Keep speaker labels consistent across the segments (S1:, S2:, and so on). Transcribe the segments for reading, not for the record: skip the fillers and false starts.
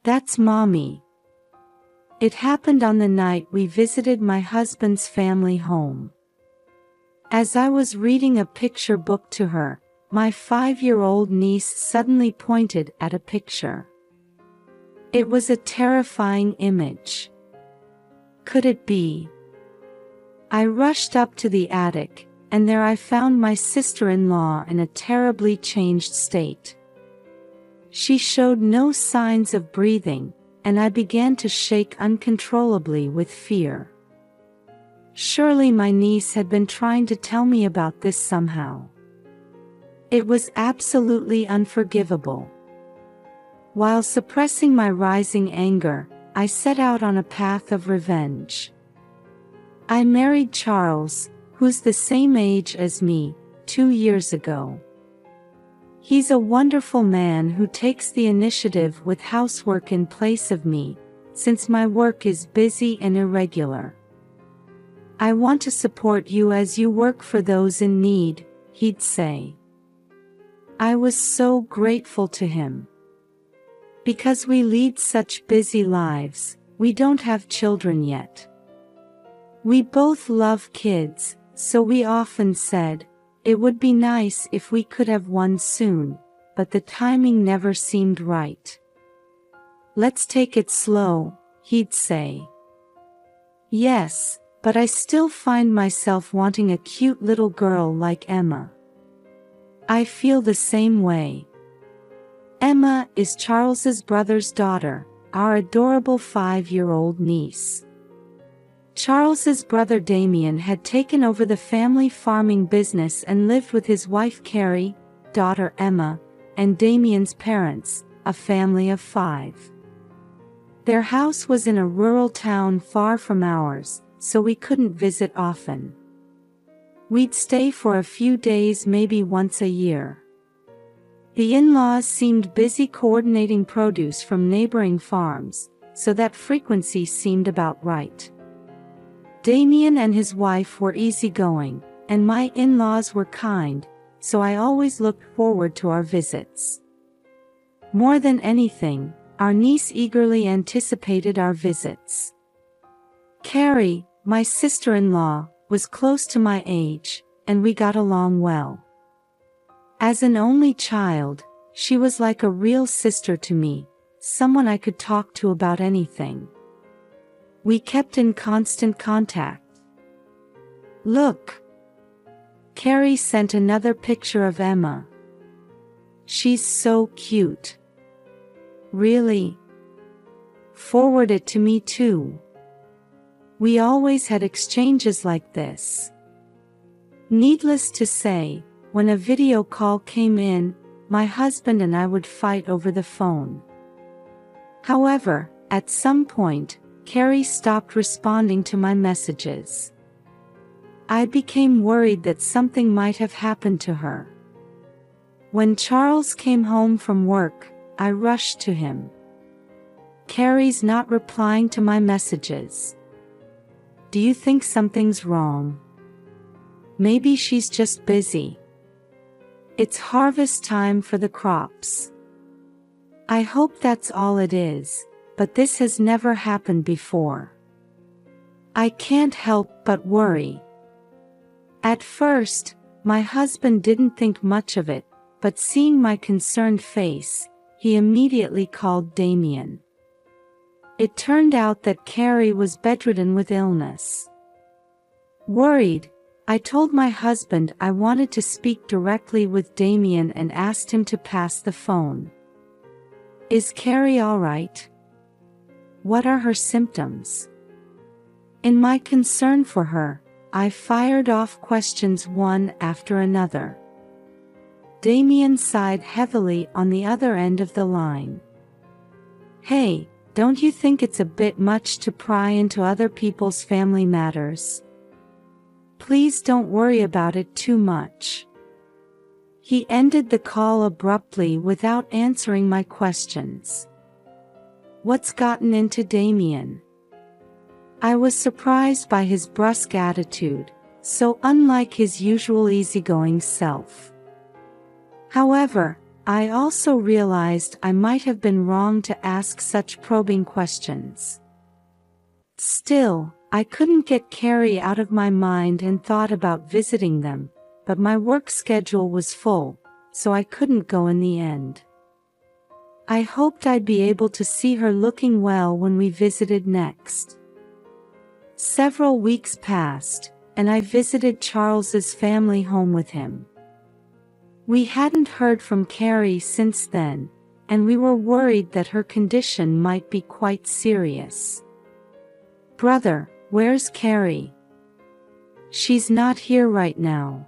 S1: That's Mommy. It happened on the night we visited my husband's family home. As I was reading a picture book to her, my 5-year-old niece suddenly pointed at a picture. It was a terrifying image. Could it be? I rushed up to the attic, and there I found my sister-in-law in a terribly changed state. She showed no signs of breathing, and I began to shake uncontrollably with fear. Surely my niece had been trying to tell me about this somehow. It was absolutely unforgivable. While suppressing my rising anger, I set out on a path of revenge. I married Charles, who's the same age as me, 2 years ago. He's a wonderful man who takes the initiative with housework in place of me, since my work is busy and irregular. I want to support you as you work for those in need, he'd say. I was so grateful to him. Because we lead such busy lives, we don't have children yet. We both love kids, so we often said, it would be nice if we could have one soon, but the timing never seemed right. Let's take it slow, he'd say. Yes, but I still find myself wanting a cute little girl like Emma. I feel the same way. Emma is Charles's brother's daughter, our adorable 5-year-old niece. Charles's brother Damien had taken over the family farming business and lived with his wife Carrie, daughter Emma, and Damien's parents, a family of 5. Their house was in a rural town far from ours, so we couldn't visit often. We'd stay for a few days, maybe once a year. The in-laws seemed busy coordinating produce from neighboring farms, so that frequency seemed about right. Damien and his wife were easygoing, and my in-laws were kind, so I always looked forward to our visits. More than anything, our niece eagerly anticipated our visits. Carrie, my sister-in-law, was close to my age, and we got along well. As an only child, she was like a real sister to me, someone I could talk to about anything. We kept in constant contact. Look! Carrie sent another picture of Emma. She's so cute. Really? Forward it to me too. We always had exchanges like this. Needless to say, when a video call came in, my husband and I would fight over the phone. However, at some point, Carrie stopped responding to my messages. I became worried that something might have happened to her. When Charles came home from work, I rushed to him. Carrie's not replying to my messages. Do you think something's wrong? Maybe she's just busy. It's harvest time for the crops. I hope that's all it is, but this has never happened before. I can't help but worry. At first, my husband didn't think much of it, but seeing my concerned face, he immediately called Damien. It turned out that Carrie was bedridden with illness. Worried, I told my husband I wanted to speak directly with Damien and asked him to pass the phone. Is Carrie all right? What are her symptoms? In my concern for her, I fired off questions one after another. Damien sighed heavily on the other end of the line. Hey, don't you think it's a bit much to pry into other people's family matters? Please don't worry about it too much. He ended the call abruptly without answering my questions. What's gotten into Damien? I was surprised by his brusque attitude, so unlike his usual easygoing self. However, I also realized I might have been wrong to ask such probing questions. Still, I couldn't get Carrie out of my mind and thought about visiting them, but my work schedule was full, so I couldn't go in the end. I hoped I'd be able to see her looking well when we visited next. Several weeks passed, and I visited Charles's family home with him. We hadn't heard from Carrie since then, and we were worried that her condition might be quite serious. "Brother, where's Carrie?" "She's not here right now."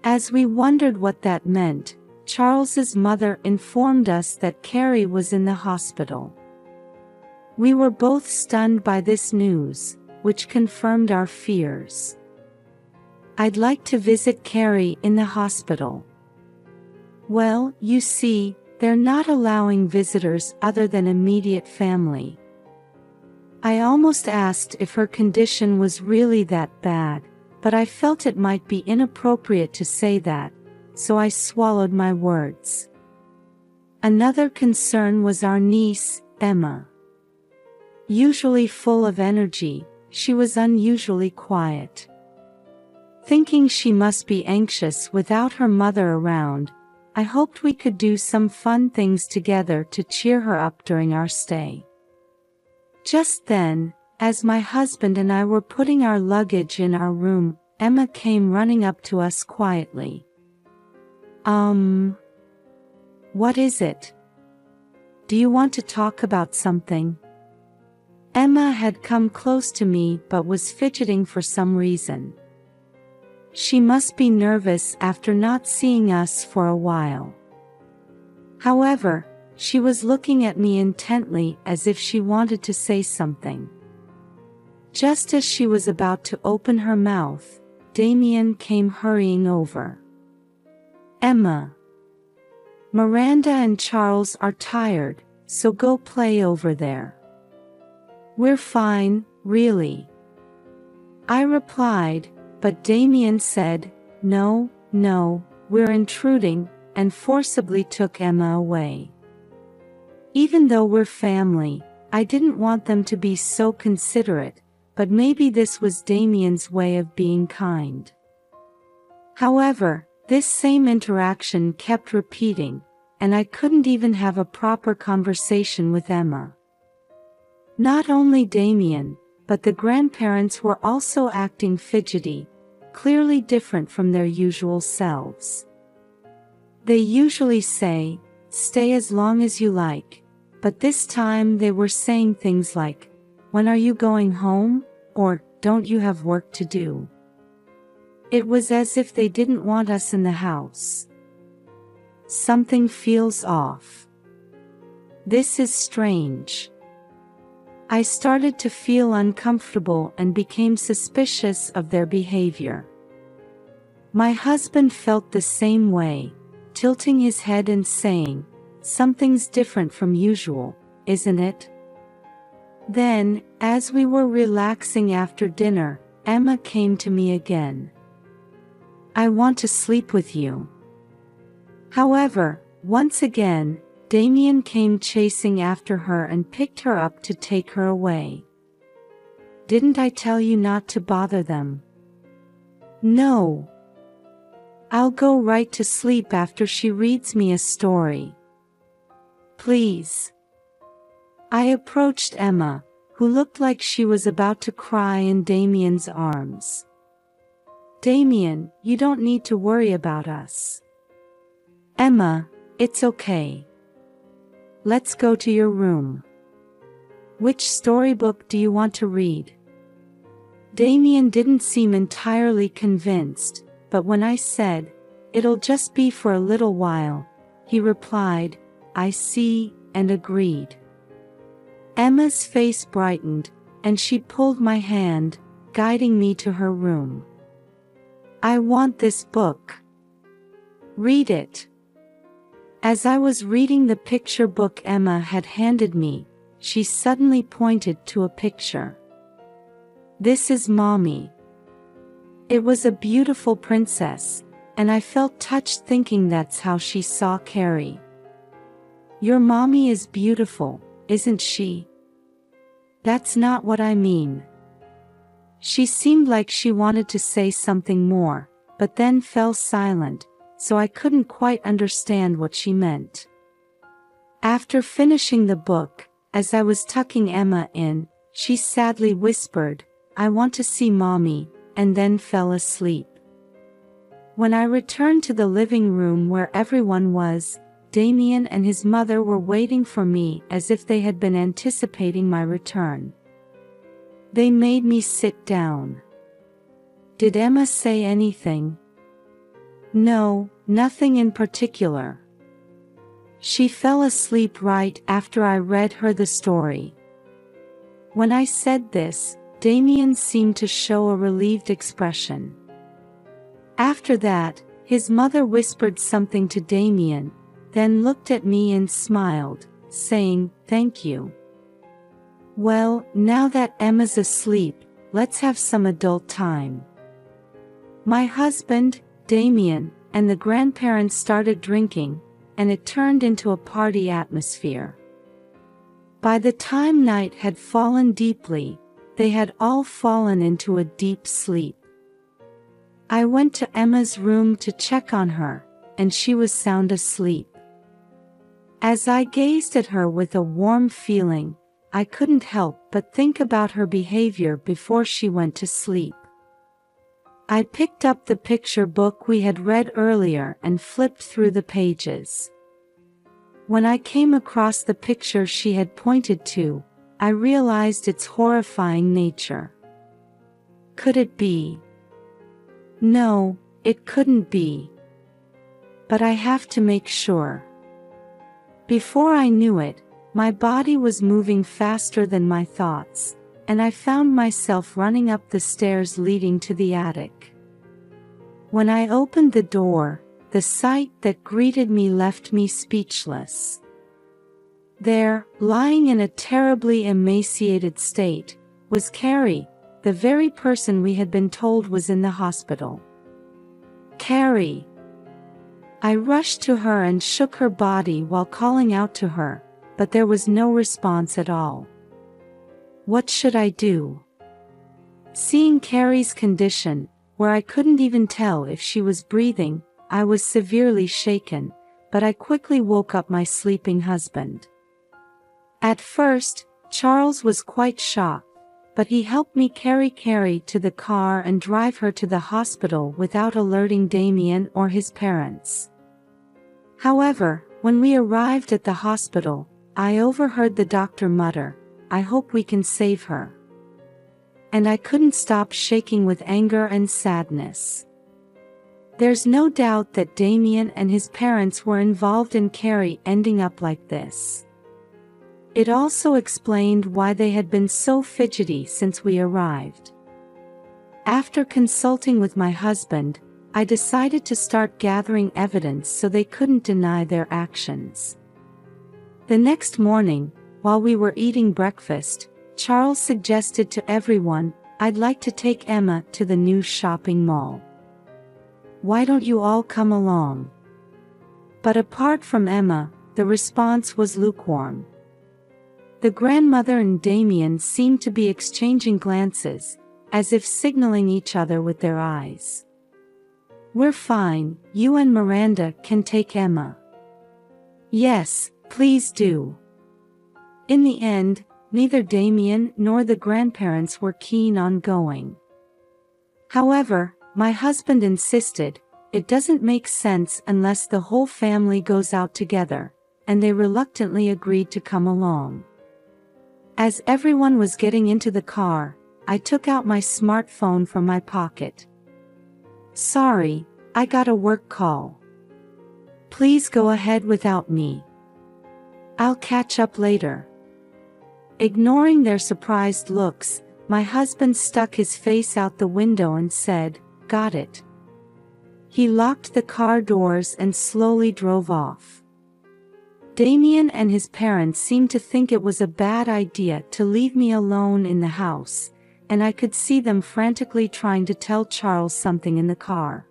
S1: As we wondered what that meant, Charles's mother informed us that Carrie was in the hospital. We were both stunned by this news, which confirmed our fears. "I'd like to visit Carrie in the hospital." "Well, you see, they're not allowing visitors other than immediate family." I almost asked if her condition was really that bad, but I felt it might be inappropriate to say that, so I swallowed my words. Another concern was our niece, Emma. Usually full of energy, she was unusually quiet. Thinking she must be anxious without her mother around, I hoped we could do some fun things together to cheer her up during our stay. Just then, as my husband and I were putting our luggage in our room, Emma came running up to us quietly. What is it? Do you want to talk about something?" Emma had come close to me but was fidgeting for some reason. She must be nervous after not seeing us for a while. However, she was looking at me intently as if she wanted to say something. Just as she was about to open her mouth, Damien came hurrying over. "Emma, Miranda and Charles are tired, so go play over there." "We're fine, really," I replied, but Damien said, "No, no, we're intruding," and forcibly took Emma away. Even though we're family, I didn't want them to be so considerate, but maybe this was Damien's way of being kind. However, this same interaction kept repeating, and I couldn't even have a proper conversation with Emma. Not only Damien, but the grandparents were also acting fidgety, clearly different from their usual selves. They usually say, "Stay as long as you like," but this time they were saying things like, "When are you going home?" or "Don't you have work to do?" It was as if they didn't want us in the house. Something feels off. This is strange. I started to feel uncomfortable and became suspicious of their behavior. My husband felt the same way, tilting his head and saying, "Something's different from usual, isn't it?" Then, as we were relaxing after dinner, Emma came to me again. "I want to sleep with you." However, once again, Damien came chasing after her and picked her up to take her away. "Didn't I tell you not to bother them?" "No. I'll go right to sleep after she reads me a story." "Please." I approached Emma, who looked like she was about to cry in Damien's arms. "Damien, you don't need to worry about us." "Emma, it's okay. Let's go to your room. Which storybook do you want to read?" Damien didn't seem entirely convinced, but when I said, "It'll just be for a little while," he replied, "I see," and agreed. Emma's face brightened, and she pulled my hand, guiding me to her room. "I want this book." "Read it." As I was reading the picture book Emma had handed me, she suddenly pointed to a picture. "This is Mommy." It was a beautiful princess, and I felt touched thinking that's how she saw Carrie. "Your mommy is beautiful, isn't she?" "That's not what I mean." She seemed like she wanted to say something more, but then fell silent, so I couldn't quite understand what she meant. After finishing the book, as I was tucking Emma in, she sadly whispered, "I want to see Mommy," and then fell asleep. When I returned to the living room where everyone was, Damien and his mother were waiting for me as if they had been anticipating my return. They made me sit down. "Did Emma say anything?" "No, nothing in particular. She fell asleep right after I read her the story." When I said this, Damien seemed to show a relieved expression. After that, his mother whispered something to Damien, then looked at me and smiled, saying, "Thank you. Well, now that Emma's asleep, let's have some adult time." My husband, Damien, and the grandparents started drinking, and it turned into a party atmosphere. By the time night had fallen deeply, they had all fallen into a deep sleep. I went to Emma's room to check on her, and she was sound asleep. As I gazed at her with a warm feeling, I couldn't help but think about her behavior before she went to sleep. I picked up the picture book we had read earlier and flipped through the pages. When I came across the picture she had pointed to, I realized its horrifying nature. Could it be? No, it couldn't be. But I have to make sure. Before I knew it, my body was moving faster than my thoughts, and I found myself running up the stairs leading to the attic. When I opened the door, the sight that greeted me left me speechless. There, lying in a terribly emaciated state, was Carrie, the very person we had been told was in the hospital. "Carrie!" I rushed to her and shook her body while calling out to her, but there was no response at all. What should I do? Seeing Carrie's condition, where I couldn't even tell if she was breathing, I was severely shaken, but I quickly woke up my sleeping husband. At first, Charles was quite shocked, but he helped me carry Carrie to the car and drive her to the hospital without alerting Damien or his parents. However, when we arrived at the hospital, I overheard the doctor mutter, "I hope we can save her." And I couldn't stop shaking with anger and sadness. There's no doubt that Damien and his parents were involved in Carrie ending up like this. It also explained why they had been so fidgety since we arrived. After consulting with my husband, I decided to start gathering evidence so they couldn't deny their actions. The next morning, while we were eating breakfast, Charles suggested to everyone, "I'd like to take Emma to the new shopping mall. Why don't you all come along?" But apart from Emma, the response was lukewarm. The grandmother and Damien seemed to be exchanging glances, as if signaling each other with their eyes. "We're fine, you and Miranda can take Emma." "Yes, please do." In the end, neither Damien nor the grandparents were keen on going. However, my husband insisted, "It doesn't make sense unless the whole family goes out together," and they reluctantly agreed to come along. As everyone was getting into the car, I took out my smartphone from my pocket. "Sorry, I got a work call. Please go ahead without me. I'll catch up later." Ignoring their surprised looks, my husband stuck his face out the window and said, "Got it." He locked the car doors and slowly drove off. Damien and his parents seemed to think it was a bad idea to leave me alone in the house, and I could see them frantically trying to tell Charles something in the car.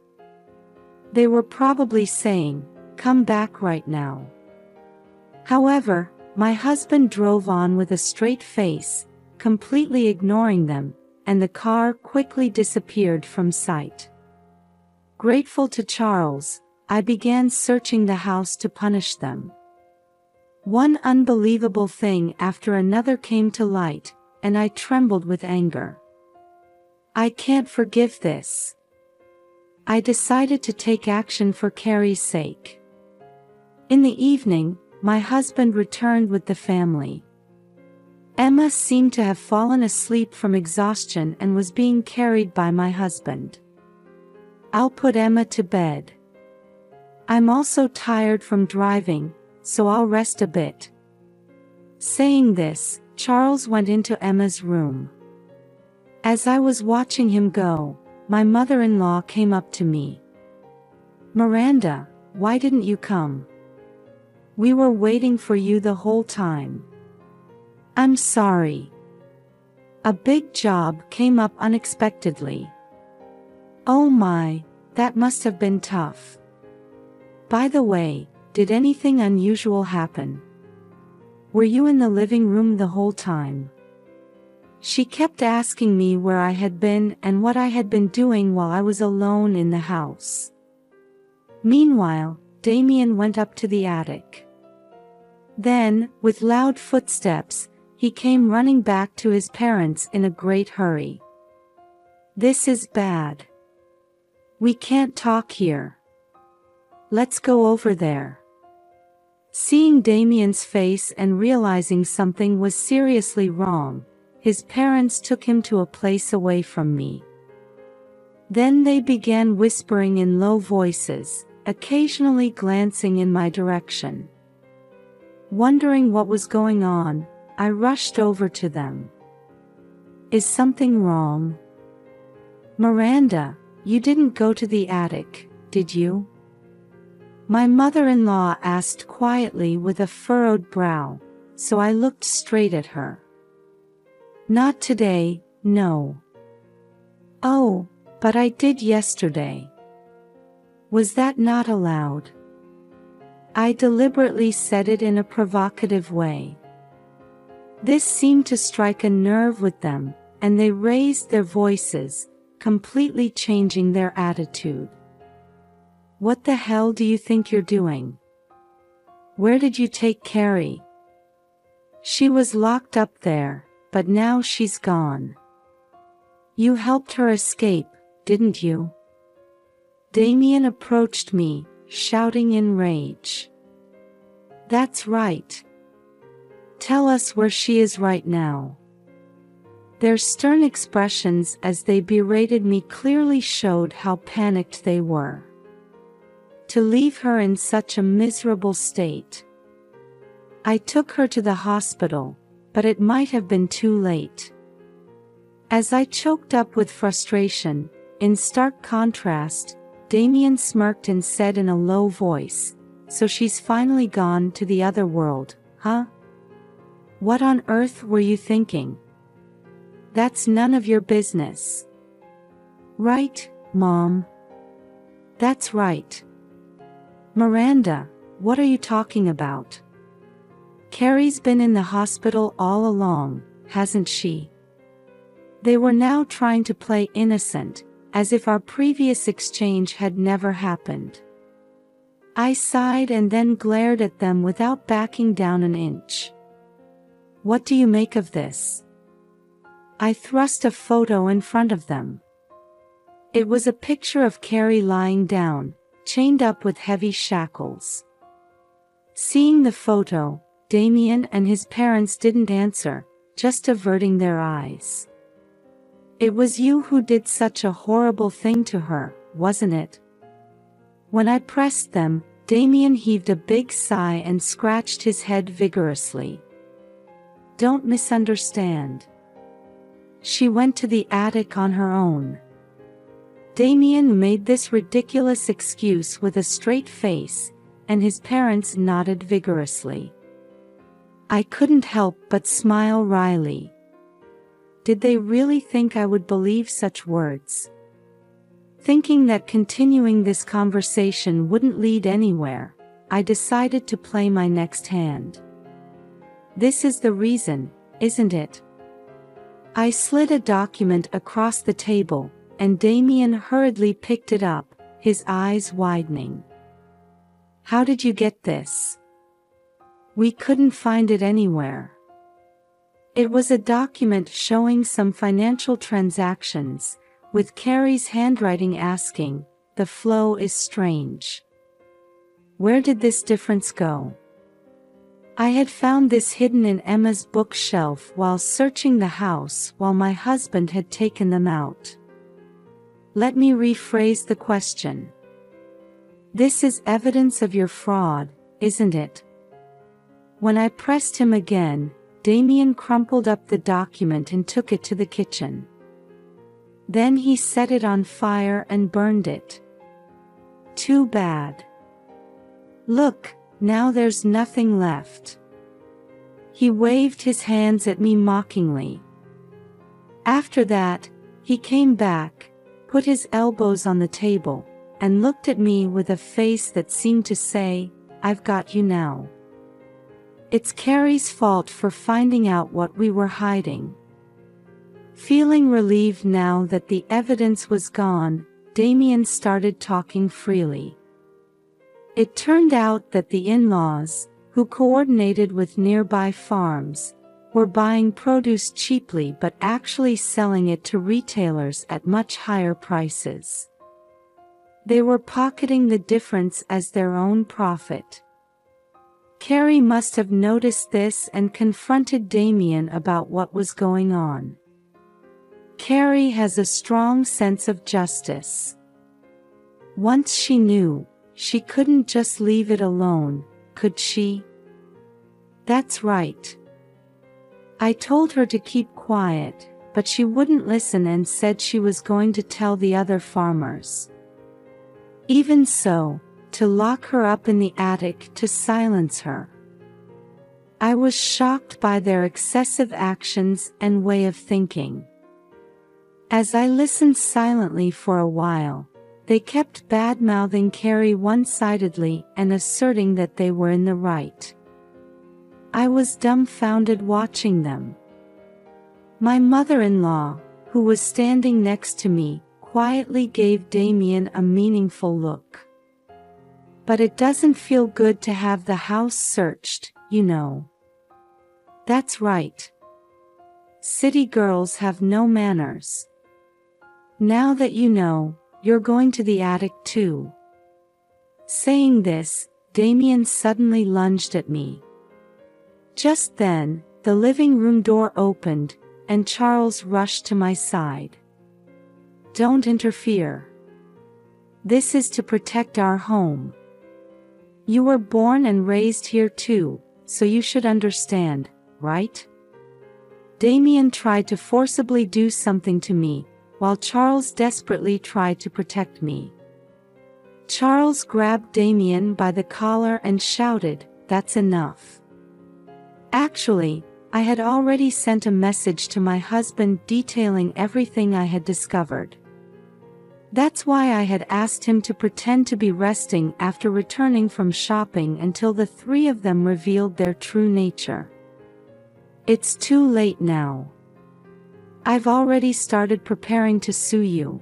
S1: They were probably saying, "Come back right now." However, my husband drove on with a straight face, completely ignoring them, and the car quickly disappeared from sight. Grateful to Charles, I began searching the house to punish them. One unbelievable thing after another came to light, and I trembled with anger. I can't forgive this. I decided to take action for Carrie's sake. In the evening, my husband returned with the family. Emma seemed to have fallen asleep from exhaustion and was being carried by my husband. "I'll put Emma to bed. I'm also tired from driving, so I'll rest a bit." Saying this, Charles went into Emma's room. As I was watching him go, my mother-in-law came up to me. "Miranda, why didn't you come? We were waiting for you the whole time." "I'm sorry. A big job came up unexpectedly." "Oh my, that must have been tough. By the way, did anything unusual happen? Were you in the living room the whole time?" She kept asking me where I had been and what I had been doing while I was alone in the house. Meanwhile, Damien went up to the attic. Then, with loud footsteps, he came running back to his parents in a great hurry. "This is bad. We can't talk here. Let's go over there." Seeing Damien's face and realizing something was seriously wrong, his parents took him to a place away from me. Then they began whispering in low voices, occasionally glancing in my direction. Wondering what was going on, I rushed over to them. "Is something wrong? Miranda, you didn't go to the attic, did you?" My mother-in-law asked quietly with a furrowed brow, so I looked straight at her. "Not today, no." "Oh, but I did yesterday." "Was that not allowed?" I deliberately said it in a provocative way. This seemed to strike a nerve with them, and they raised their voices, completely changing their attitude. "What the hell do you think you're doing? Where did you take Carrie? She was locked up there, but now she's gone. You helped her escape, didn't you?" Damien approached me, shouting in rage. "That's right. Tell us where she is right now." Their stern expressions as they berated me clearly showed how panicked they were. To leave her in such a miserable state. I took her to the hospital, but it might have been too late. As I choked up with frustration, in stark contrast, Damien smirked and said in a low voice, "So she's finally gone to the other world, huh? What on earth were you thinking? That's none of your business." "Right, Mom. That's right." "Miranda, what are you talking about? Carrie's been in the hospital all along, hasn't she?" They were now trying to play innocent, as if our previous exchange had never happened. I sighed and then glared at them without backing down an inch. "What do you make of this?" I thrust a photo in front of them. It was a picture of Carrie lying down, chained up with heavy shackles. Seeing the photo, Damien and his parents didn't answer, just averting their eyes. "It was you who did such a horrible thing to her, wasn't it?" When I pressed them, Damien heaved a big sigh and scratched his head vigorously. "Don't misunderstand. She went to the attic on her own." Damien made this ridiculous excuse with a straight face, and his parents nodded vigorously. I couldn't help but smile wryly. Did they really think I would believe such words? Thinking that continuing this conversation wouldn't lead anywhere, I decided to play my next hand. This is the reason, isn't it? I slid a document across the table, and Damien hurriedly picked it up, his eyes widening. How did you get this? We couldn't find it anywhere. It was a document showing some financial transactions, with Carrie's handwriting asking, "The flow is strange. Where did this difference go?" I had found this hidden in Emma's bookshelf while searching the house while my husband had taken them out. Let me rephrase the question. This is evidence of your fraud, isn't it? When I pressed him again, Damien crumpled up the document and took it to the kitchen. Then he set it on fire and burned it. Too bad. Look, now there's nothing left. He waved his hands at me mockingly. After that, he came back, put his elbows on the table, and looked at me with a face that seemed to say, "I've got you now." It's Carrie's fault for finding out what we were hiding. Feeling relieved now that the evidence was gone, Damien started talking freely. It turned out that the in-laws, who coordinated with nearby farms, were buying produce cheaply but actually selling it to retailers at much higher prices. They were pocketing the difference as their own profit. Carrie must have noticed this and confronted Damien about what was going on. Carrie has a strong sense of justice. Once she knew, she couldn't just leave it alone, could she? That's right. I told her to keep quiet, but she wouldn't listen and said she was going to tell the other farmers. Even so, to lock her up in the attic to silence her. I was shocked by their excessive actions and way of thinking. As I listened silently for a while, they kept bad-mouthing Carrie one-sidedly and asserting that they were in the right. I was dumbfounded watching them. My mother-in-law, who was standing next to me, quietly gave Damien a meaningful look. But it doesn't feel good to have the house searched, you know. That's right. City girls have no manners. Now that you know, you're going to the attic too. Saying this, Damien suddenly lunged at me. Just then, the living room door opened, and Charles rushed to my side. Don't interfere. This is to protect our home. You were born and raised here too, so you should understand, right? Damien tried to forcibly do something to me, while Charles desperately tried to protect me. Charles grabbed Damien by the collar and shouted, "That's enough." Actually, I had already sent a message to my husband detailing everything I had discovered. That's why I had asked him to pretend to be resting after returning from shopping until the three of them revealed their true nature. It's too late now. I've already started preparing to sue you.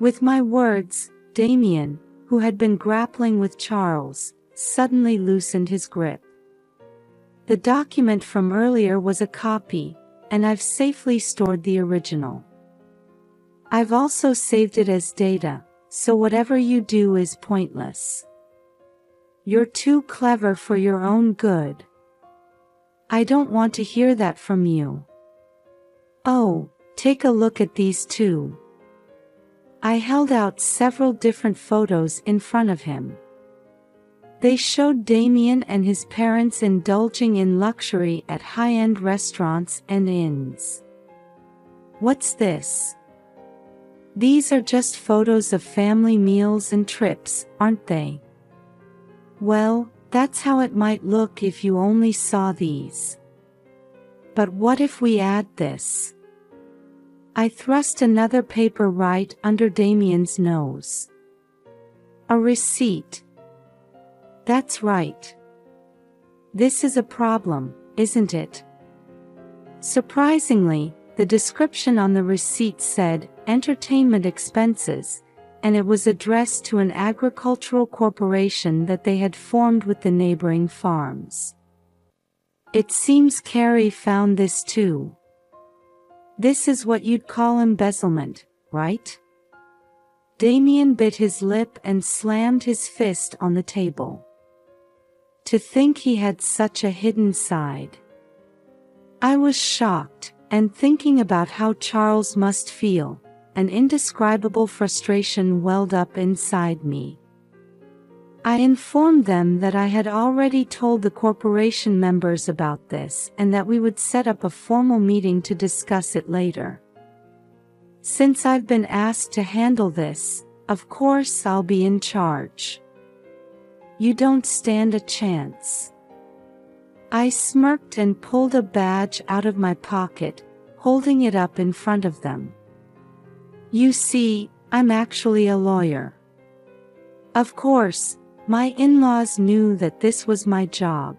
S1: With my words, Damien, who had been grappling with Charles, suddenly loosened his grip. The document from earlier was a copy, and I've safely stored the original. I've also saved it as data, so whatever you do is pointless. You're too clever for your own good. I don't want to hear that from you. Oh, take a look at these two. I held out several different photos in front of him. They showed Damien and his parents indulging in luxury at high-end restaurants and inns. What's this? These are just photos of family meals and trips, aren't they? Well, that's how it might look if you only saw these. But what if we add this? I thrust another paper right under Damien's nose. A receipt. That's right. This is a problem, isn't it? Surprisingly, the description on the receipt said, entertainment expenses, and it was addressed to an agricultural corporation that they had formed with the neighboring farms. It seems Carrie found this too. This is what you'd call embezzlement, right? Damien bit his lip and slammed his fist on the table. To think he had such a hidden side. I was shocked, and thinking about how Charles must feel, an indescribable frustration welled up inside me. I informed them that I had already told the corporation members about this and that we would set up a formal meeting to discuss it later. Since I've been asked to handle this, of course I'll be in charge. You don't stand a chance. I smirked and pulled a badge out of my pocket, holding it up in front of them. You see, I'm actually a lawyer. Of course, my in-laws knew that this was my job.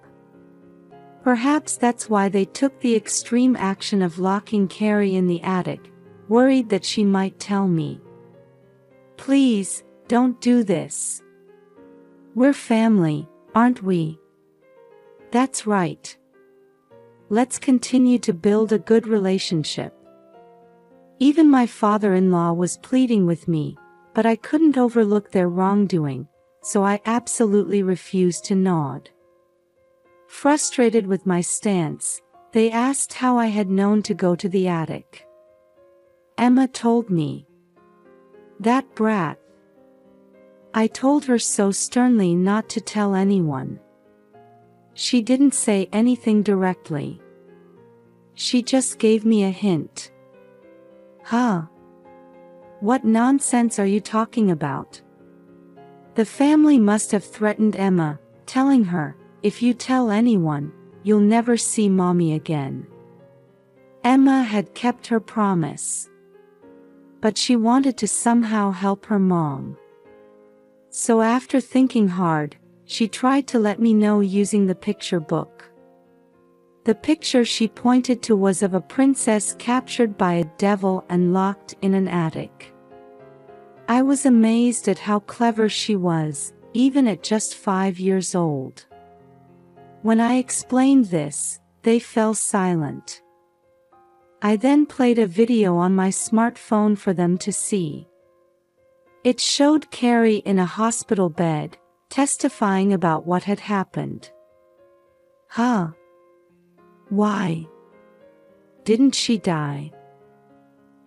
S1: Perhaps that's why they took the extreme action of locking Carrie in the attic, worried that she might tell me. Please, don't do this. We're family, aren't we? That's right. Let's continue to build a good relationship. Even my father-in-law was pleading with me, but I couldn't overlook their wrongdoing, so I absolutely refused to nod. Frustrated with my stance, they asked how I had known to go to the attic. Emma told me. That brat. I told her so sternly not to tell anyone. She didn't say anything directly. She just gave me a hint. Huh? What nonsense are you talking about? The family must have threatened Emma, telling her, if you tell anyone, you'll never see Mommy again. Emma had kept her promise. But she wanted to somehow help her mom. So after thinking hard, she tried to let me know using the picture book. The picture she pointed to was of a princess captured by a devil and locked in an attic. I was amazed at how clever she was, even at just 5 years old. When I explained this, they fell silent. I then played a video on my smartphone for them to see. It showed Carrie in a hospital bed, testifying about what had happened. Huh? Why? Didn't she die?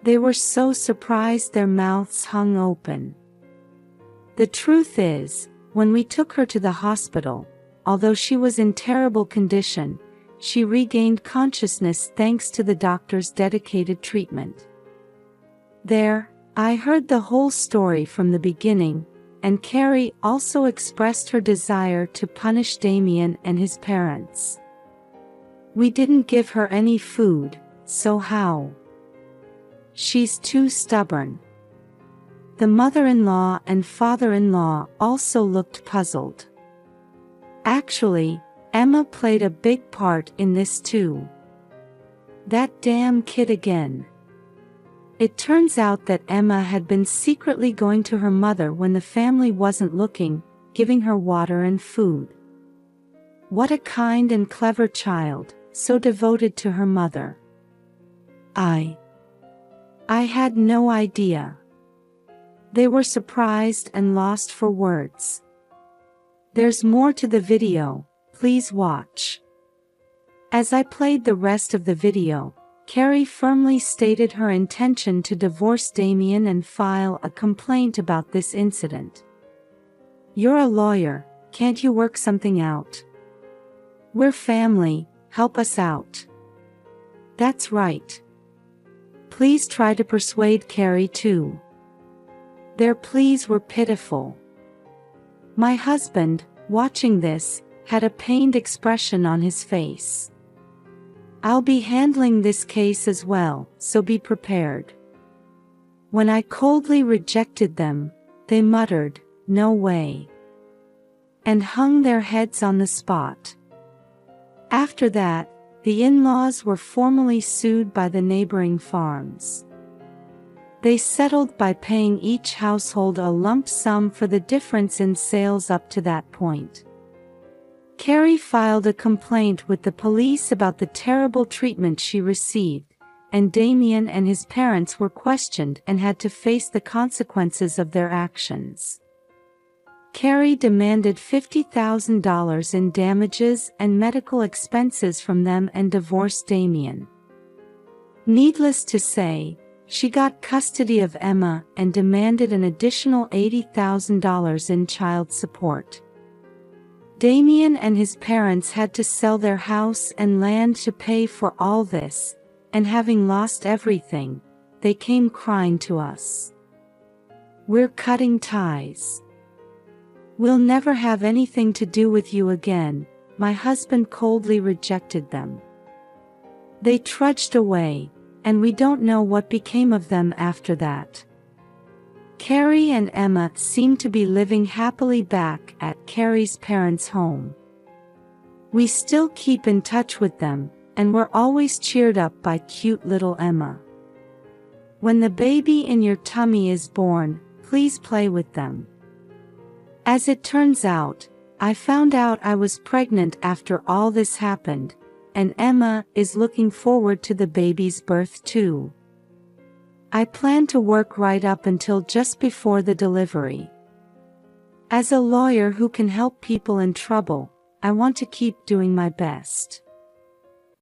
S1: They were so surprised their mouths hung open. The truth is, when we took her to the hospital, although she was in terrible condition, she regained consciousness thanks to the doctor's dedicated treatment. There, I heard the whole story from the beginning, and Carrie also expressed her desire to punish Damien and his parents. We didn't give her any food, so how? She's too stubborn. The mother-in-law and father-in-law also looked puzzled. Actually, Emma played a big part in this too. That damn kid again. It turns out that Emma had been secretly going to her mother when the family wasn't looking, giving her water and food. What a kind and clever child, so devoted to her mother. I had no idea. They were surprised and lost for words. There's more to the video, please watch. As I played the rest of the video, Carrie firmly stated her intention to divorce Damien and file a complaint about this incident. You're a lawyer, can't you work something out? We're family, help us out. That's right. Please try to persuade Carrie too. Their pleas were pitiful. My husband, watching this, had a pained expression on his face. I'll be handling this case as well, so be prepared. When I coldly rejected them, they muttered, "No way," and hung their heads on the spot. After that, the in-laws were formally sued by the neighboring farms. They settled by paying each household a lump sum for the difference in sales up to that point. Carrie filed a complaint with the police about the terrible treatment she received, and Damien and his parents were questioned and had to face the consequences of their actions. Carrie demanded $50,000 in damages and medical expenses from them and divorced Damien. Needless to say, she got custody of Emma and demanded an additional $80,000 in child support. Damien and his parents had to sell their house and land to pay for all this, and having lost everything, they came crying to us. "We're cutting ties. We'll never have anything to do with you again." My husband coldly rejected them. They trudged away, and we don't know what became of them after that. Carrie and Emma seem to be living happily back at Carrie's parents' home. We still keep in touch with them, and we're always cheered up by cute little Emma. When the baby in your tummy is born, please play with them. As it turns out, I found out I was pregnant after all this happened, and Emma is looking forward to the baby's birth too. I plan to work right up until just before the delivery. As a lawyer who can help people in trouble, I want to keep doing my best.